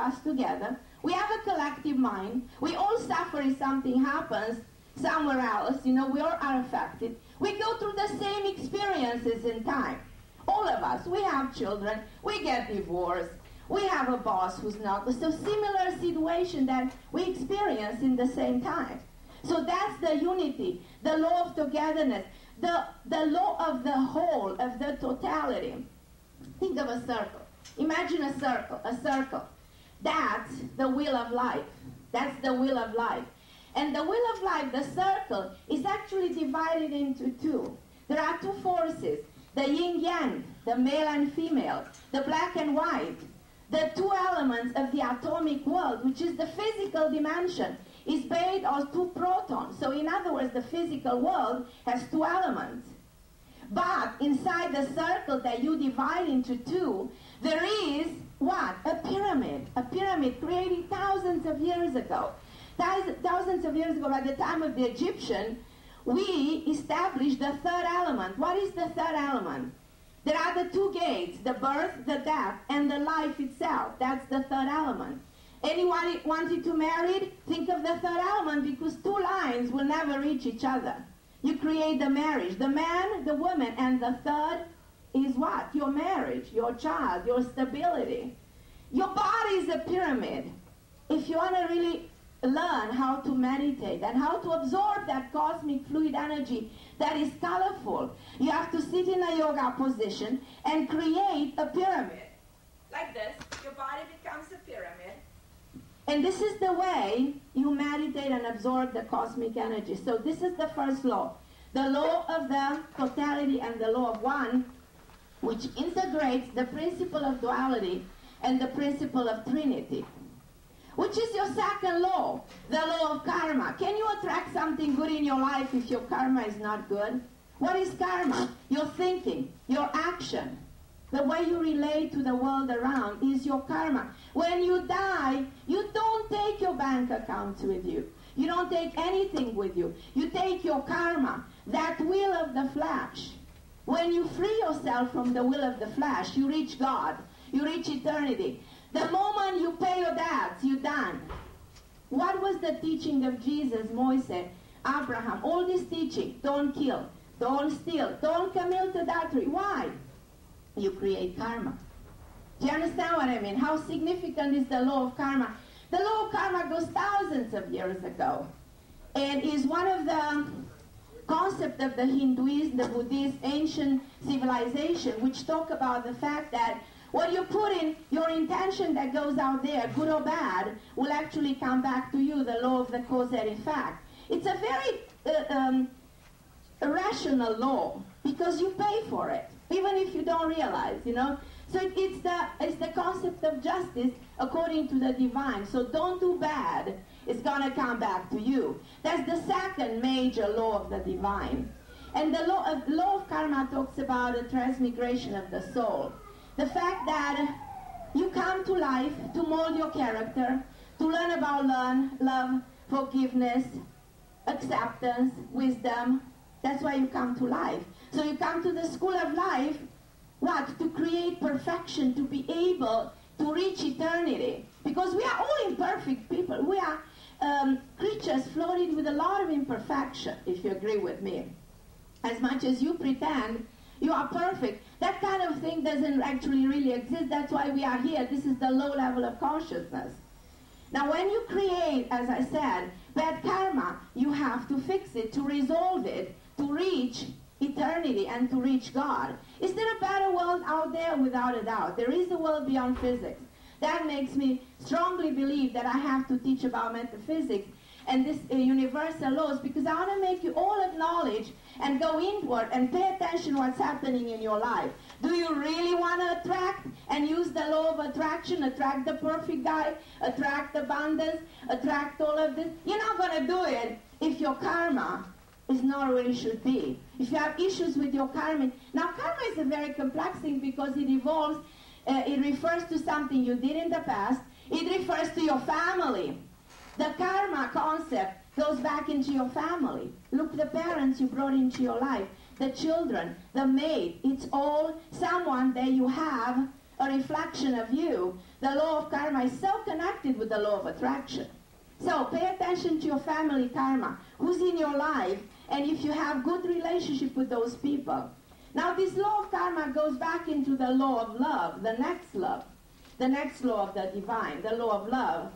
us together. We have a collective mind. We all suffer if something happens somewhere else. You know, we all are affected. We go through the same experiences in time. All of us. We have children. We get divorced. We have a boss who's not. So similar situation that we experience in the same time. So that's the unity, the law of togetherness, the law of the whole, of the totality. Think of a circle. Imagine a circle. That's the wheel of life. That's the wheel of life. And the wheel of life, the circle, is actually divided into two. There are two forces, the yin-yang, the male and female, the black and white. The two elements of the atomic world, which is the physical dimension, is based on two protons. So in other words, the physical world has two elements. But inside the circle that you divide into two, there is what? A pyramid created thousands of years ago. Thousands of years ago, by the time of the Egyptian, we established the third element. What is the third element? There are the two gates, the birth, the death, and the life itself. That's the third element. Anyone wanted to marry? Think of the third element, because two lines will never reach each other. You create the marriage, the man, the woman, and the third is what? Your marriage, your child, your stability. Your body is a pyramid. If you want to really learn how to meditate and how to absorb that cosmic fluid energy that is colorful, you have to sit in a yoga position and create a pyramid. Like this, your body becomes a pyramid. And this is the way you meditate and absorb the cosmic energy. So this is the first law. The law of the totality and the law of one, which integrates the principle of duality and the principle of trinity. Which is your second law, the law of karma. Can you attract something good in your life if your karma is not good? What is karma? Your thinking, your action. The way you relate to the world around is your karma. When you die, you don't take your bank accounts with you. You don't take anything with you. You take your karma, that will of the flesh. When you free yourself from the will of the flesh, you reach God. You reach eternity. The moment you pay your debts, you're done. What was the teaching of Jesus, Moses, Abraham? All this teaching, don't kill, don't steal, don't commit adultery. Why? You create karma. Do you understand what I mean? How significant is the law of karma? The law of karma goes thousands of years ago and is one of the concepts of the Hinduism, the Buddhist, ancient civilization, which talk about the fact that what you put in, your intention that goes out there, good or bad, will actually come back to you, the law of the cause and effect. It's a very irrational law, because you pay for it, even if you don't realize, you know. So it's the concept of justice according to the divine. So don't do bad, it's going to come back to you. That's the second major law of the divine. And the law of karma talks about the transmigration of the soul. The fact that you come to life to mold your character, to learn about love, forgiveness, acceptance, wisdom. That's why you come to life. So you come to the school of life, what? To create perfection, to be able to reach eternity. Because we are all imperfect people. We are creatures floated with a lot of imperfection, if you agree with me. As much as you pretend you are perfect, that kind of thing doesn't actually really exist. That's why we are here. This is the low level of consciousness. Now, when you create, as I said, bad karma, you have to fix it, to resolve it, to reach eternity and to reach God. Is there a better world out there? Without a doubt. There is a world beyond physics. That makes me strongly believe that I have to teach about metaphysics and this universal laws, because I want to make you all acknowledge and go inward and pay attention what's happening in your life. Do you really want to attract and use the law of attraction, attract the perfect guy, attract abundance, attract all of this? You're not going to do it if your karma is not where it should be. If you have issues with your karma. Now, karma is a very complex thing because it evolves, it refers to something you did in the past. It refers to your family. The karma concept goes back into your family. Look, the parents you brought into your life, the children, the maid, it's all someone that you have a reflection of you, the law of karma is so connected with the law of attraction. So pay attention to your family karma, who's in your life, and if you have good relationship with those people. Now this law of karma goes back into the law of love, the next law of the divine, the law of love.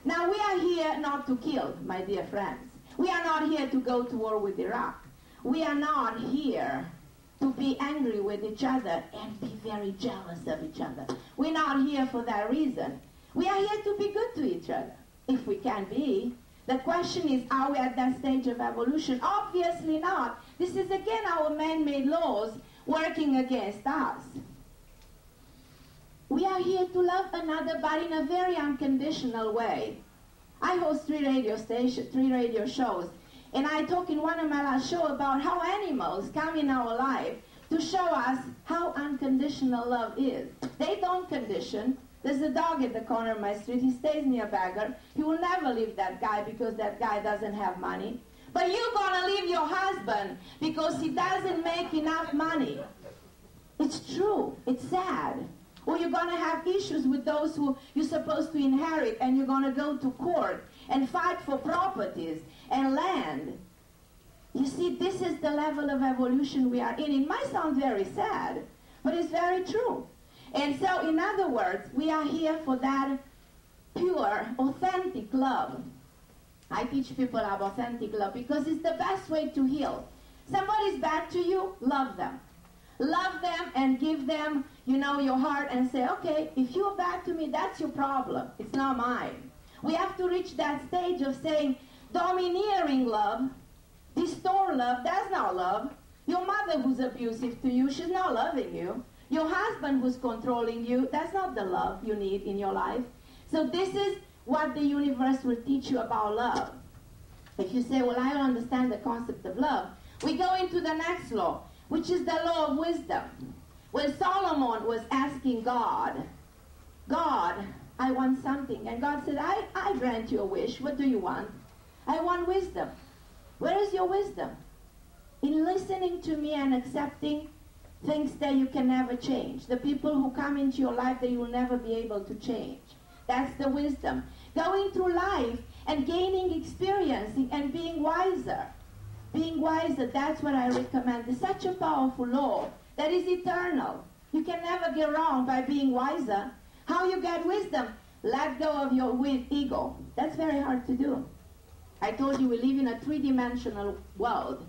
Now we are here not to kill, my dear friends. We are not here to go to war with Iraq. We are not here to be angry with each other and be very jealous of each other. We're not here for that reason. We are here to be good to each other, if we can be. The question is, are we at that stage of evolution? Obviously not. This is again our man-made laws working against us. We are here to love another, but in a very unconditional way. I host 3 radio shows, and I talk in one of my last shows about how animals come in our life to show us how unconditional love is. They don't condition. There's a dog at the corner of my street. He stays near a beggar. He will never leave that guy because that guy doesn't have money. But you're going to leave your husband because he doesn't make enough money. It's true. It's sad. Or you're going to have issues with those who you're supposed to inherit, and you're going to go to court and fight for properties and land. You see, this is the level of evolution we are in. It might sound very sad, but it's very true. And so, in other words, we are here for that pure, authentic love. I teach people about authentic love because it's the best way to heal. Somebody's bad to you, love them. Love them and give them, your heart and say, okay, if you're bad to me, that's your problem. It's not mine. We have to reach that stage of saying, domineering love, distort love, that's not love. Your mother who's abusive to you, she's not loving you. Your husband who's controlling you, that's not the love you need in your life. So this is what the universe will teach you about love. If you say, well, I don't understand the concept of love, we go into the next law, which is the law of wisdom. When Solomon was asking God, I want something. And God said, I grant you a wish. What do you want? I want wisdom. Where is your wisdom? In listening to me and accepting things that you can never change. The people who come into your life that you will never be able to change. That's the wisdom. Going through life and gaining experience and being wiser. Being wiser, that's what I recommend. It's such a powerful law that is eternal. You can never get wrong by being wiser. How you get wisdom? Let go of your ego. That's very hard to do. I told you we live in a 3-dimensional world.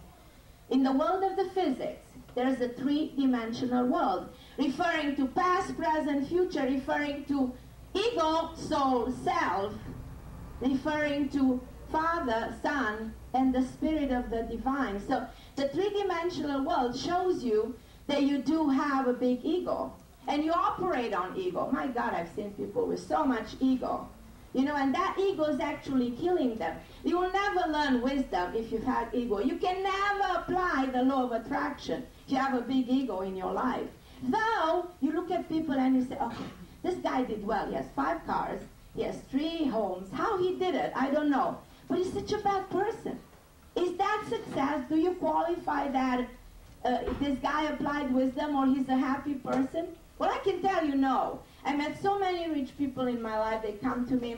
In the world of the physics, there's a 3-dimensional world, referring to past, present, future, referring to ego, soul, self, referring to Father, Son, and the Spirit of the Divine. So the 3-dimensional world shows you that you do have a big ego, and you operate on ego. My God, I've seen people with so much ego, and that ego is actually killing them. You will never learn wisdom if you've had ego. You can never apply the law of attraction if you have a big ego in your life. Though, you look at people and you say, okay, this guy did well. He has 5 cars. He has 3 homes. How he did it, I don't know. But he's such a bad person. Is that success? Do you qualify that this guy applied wisdom or he's a happy person? Well, I can tell you no. I met so many rich people in my life. They come to me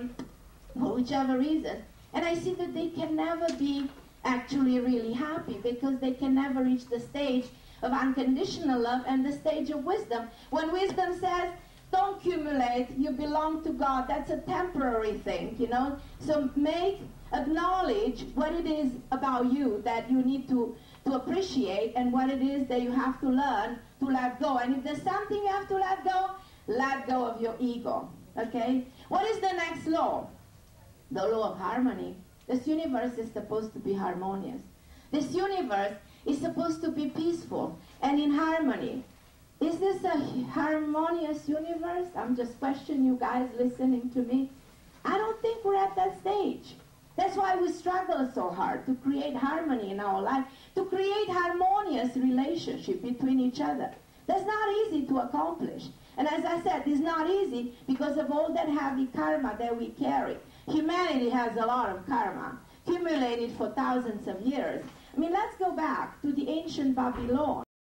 for whichever reason. And I see that they can never be actually really happy because they can never reach the stage of unconditional love and the stage of wisdom. When wisdom says, don't accumulate, you belong to God, that's a temporary thing, So acknowledge what it is about you that you need to appreciate and what it is that you have to learn to let go. And if there's something you have to let go of your ego, okay? What is the next law? The law of harmony. This universe is supposed to be harmonious. This universe is supposed to be peaceful and in harmony. Is this a harmonious universe? I'm just questioning you guys listening to me. I don't think we're at that stage. That's why we struggle so hard to create harmony in our life, to create harmonious relationship between each other. That's not easy to accomplish. And as I said, it's not easy because of all that heavy karma that we carry. Humanity has a lot of karma, accumulated for thousands of years. I mean, let's go back to the ancient Babylon.